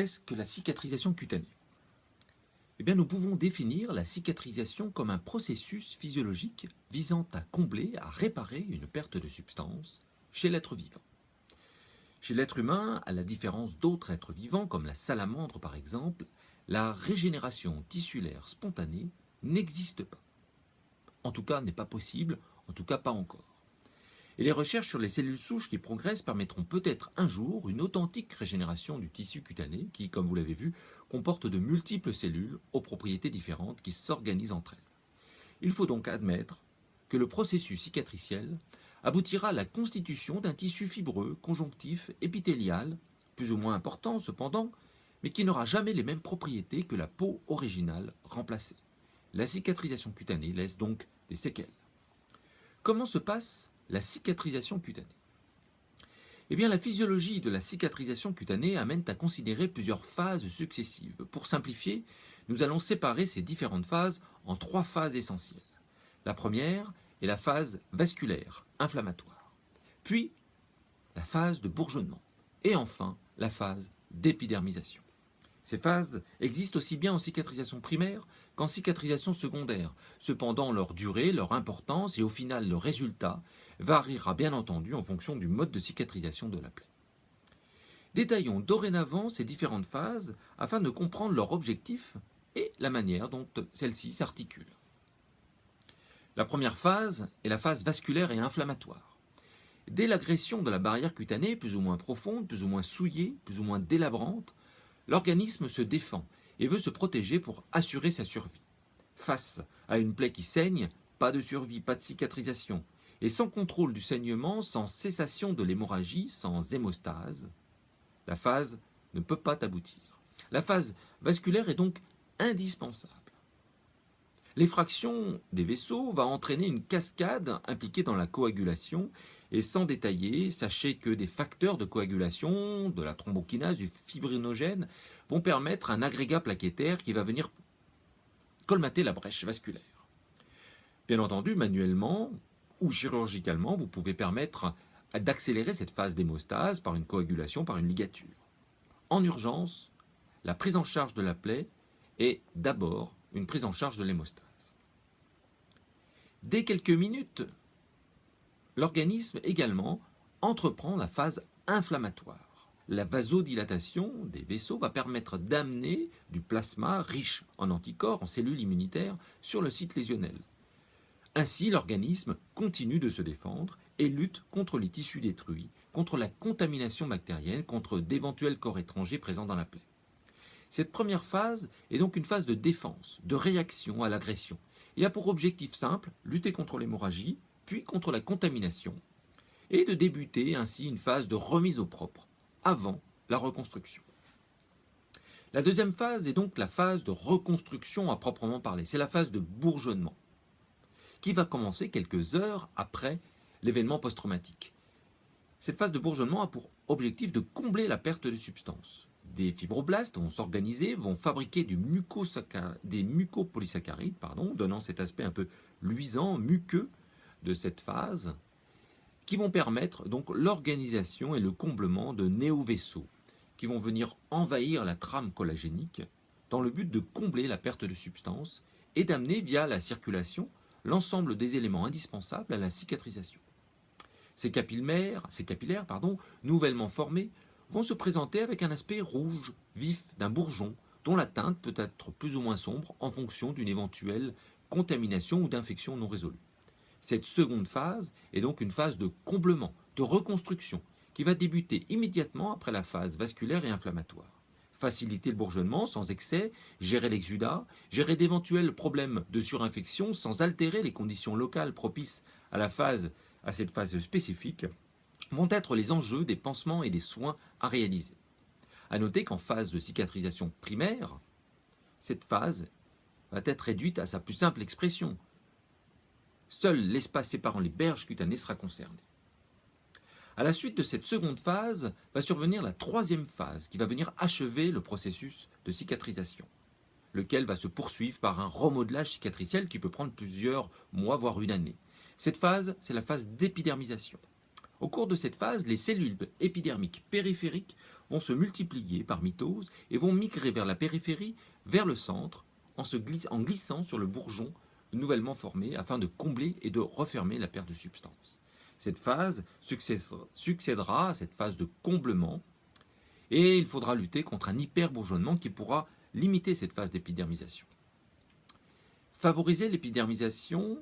Qu'est-ce que la cicatrisation cutanée? Eh bien, nous pouvons définir la cicatrisation comme un processus physiologique visant à combler, à réparer une perte de substance chez l'être vivant. Chez l'être humain, à la différence d'autres êtres vivants, comme la salamandre par exemple, la régénération tissulaire spontanée n'existe pas. En tout cas, n'est pas possible, en tout cas pas encore. Et les recherches sur les cellules souches qui progressent permettront peut-être un jour une authentique régénération du tissu cutané qui, comme vous l'avez vu, comporte de multiples cellules aux propriétés différentes qui s'organisent entre elles. Il faut donc admettre que le processus cicatriciel aboutira à la constitution d'un tissu fibreux, conjonctif, épithélial, plus ou moins important cependant, mais qui n'aura jamais les mêmes propriétés que la peau originale remplacée. La cicatrisation cutanée laisse donc des séquelles. Comment se passe la cicatrisation cutanée? Eh bien, la physiologie de la cicatrisation cutanée amène à considérer plusieurs phases successives. Pour simplifier, nous allons séparer ces différentes phases en trois phases essentielles. La première est la phase vasculaire, inflammatoire, puis la phase de bourgeonnement, et enfin la phase d'épidermisation. Ces phases existent aussi bien en cicatrisation primaire qu'en cicatrisation secondaire. Cependant, leur durée, leur importance et au final le résultat variera bien entendu en fonction du mode de cicatrisation de la plaie. Détaillons dorénavant ces différentes phases afin de comprendre leur objectif et la manière dont celles-ci s'articulent. La première phase est la phase vasculaire et inflammatoire. Dès l'agression de la barrière cutanée, plus ou moins profonde, plus ou moins souillée, plus ou moins délabrante, l'organisme se défend et veut se protéger pour assurer sa survie. Face à une plaie qui saigne, pas de survie, pas de cicatrisation. Et sans contrôle du saignement, sans cessation de l'hémorragie, sans hémostase, la phase ne peut pas aboutir. La phase vasculaire est donc indispensable. L'effraction des vaisseaux va entraîner une cascade impliquée dans la coagulation et sans détailler, sachez que des facteurs de coagulation, de la thrombokinase, du fibrinogène vont permettre un agrégat plaquettaire qui va venir colmater la brèche vasculaire. Bien entendu, manuellement ou chirurgicalement, vous pouvez permettre d'accélérer cette phase d'hémostase par une coagulation, par une ligature. En urgence, la prise en charge de la plaie est d'abord une prise en charge de l'hémostase. Dès quelques minutes, l'organisme également entreprend la phase inflammatoire. La vasodilatation des vaisseaux va permettre d'amener du plasma riche en anticorps, en cellules immunitaires, sur le site lésionnel. Ainsi, l'organisme continue de se défendre et lutte contre les tissus détruits, contre la contamination bactérienne, contre d'éventuels corps étrangers présents dans la plaie. Cette première phase est donc une phase de défense, de réaction à l'agression, et a pour objectif simple lutter contre l'hémorragie, puis contre la contamination, et de débuter ainsi une phase de remise au propre, avant la reconstruction. La deuxième phase est donc la phase de reconstruction à proprement parler, c'est la phase de bourgeonnement, qui va commencer quelques heures après l'événement post-traumatique. Cette phase de bourgeonnement a pour objectif de combler la perte de substance. Des fibroblastes vont s'organiser, vont fabriquer des mucopolysaccharides, donnant cet aspect un peu luisant, muqueux de cette phase, qui vont permettre donc l'organisation et le comblement de néovaisseaux qui vont venir envahir la trame collagénique dans le but de combler la perte de substance et d'amener via la circulation l'ensemble des éléments indispensables à la cicatrisation. Ces capillaires, nouvellement formés, vont se présenter avec un aspect rouge, vif, d'un bourgeon, dont la teinte peut être plus ou moins sombre en fonction d'une éventuelle contamination ou d'infection non résolue. Cette seconde phase est donc une phase de comblement, de reconstruction, qui va débuter immédiatement après la phase vasculaire et inflammatoire. Faciliter le bourgeonnement sans excès, gérer l'exudat, gérer d'éventuels problèmes de surinfection sans altérer les conditions locales propices à cette phase spécifique, vont être les enjeux des pansements et des soins à réaliser. A noter qu'en phase de cicatrisation primaire, cette phase va être réduite à sa plus simple expression. Seul l'espace séparant les berges cutanées sera concerné. À la suite de cette seconde phase, va survenir la troisième phase qui va venir achever le processus de cicatrisation, lequel va se poursuivre par un remodelage cicatriciel qui peut prendre plusieurs mois, voire une année. Cette phase, c'est la phase d'épidermisation. Au cours de cette phase, les cellules épidermiques périphériques vont se multiplier par mitose et vont migrer vers la périphérie, vers le centre, en glissant sur le bourgeon nouvellement formé afin de combler et de refermer la perte de substance. Cette phase succédera à cette phase de comblement et il faudra lutter contre un hyperbourgeonnement qui pourra limiter cette phase d'épidermisation. Favoriser l'épidermisation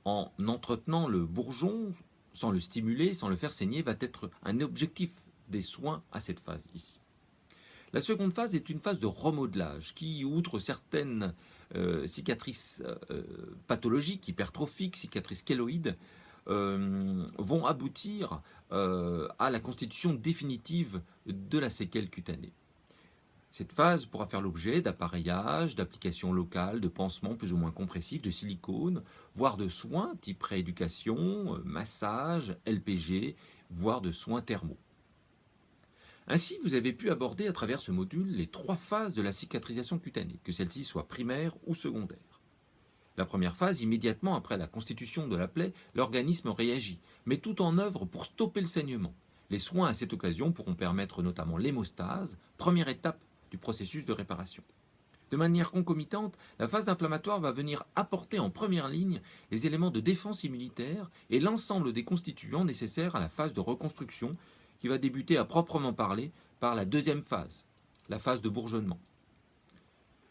en entretenant le bourgeon, sans le stimuler, sans le faire saigner, va être un objectif des soins à cette phase ici. La seconde phase est une phase de remodelage qui, outre certaines cicatrices pathologiques, hypertrophiques, cicatrices kéloïdes, vont aboutir à la constitution définitive de la séquelle cutanée. Cette phase pourra faire l'objet d'appareillage, d'applications locales, de pansements plus ou moins compressifs, de silicone, voire de soins type rééducation, massage, LPG, voire de soins thermaux. Ainsi, vous avez pu aborder à travers ce module les 3 phases de la cicatrisation cutanée, que celle-ci soit primaire ou secondaire. La première phase, immédiatement après la constitution de la plaie, l'organisme réagit, met tout en œuvre pour stopper le saignement. Les soins à cette occasion pourront permettre notamment l'hémostase, première étape du processus de réparation. De manière concomitante, la phase inflammatoire va venir apporter en première ligne les éléments de défense immunitaire et l'ensemble des constituants nécessaires à la phase de reconstruction qui va débuter à proprement parler par la deuxième phase, la phase de bourgeonnement.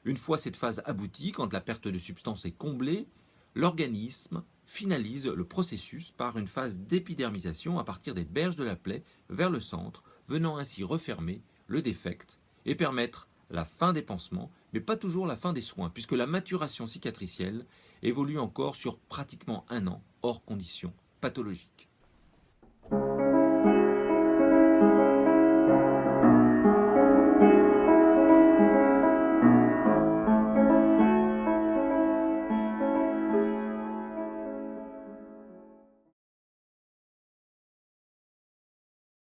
Une fois cette phase aboutie, quand la perte de substance est comblée, l'organisme finalise le processus par une phase d'épidermisation à partir des berges de la plaie vers le centre, venant ainsi refermer le défect et permettre la fin des pansements, mais pas toujours la fin des soins, puisque la maturation cicatricielle évolue encore sur pratiquement 1 an, hors conditions pathologiques.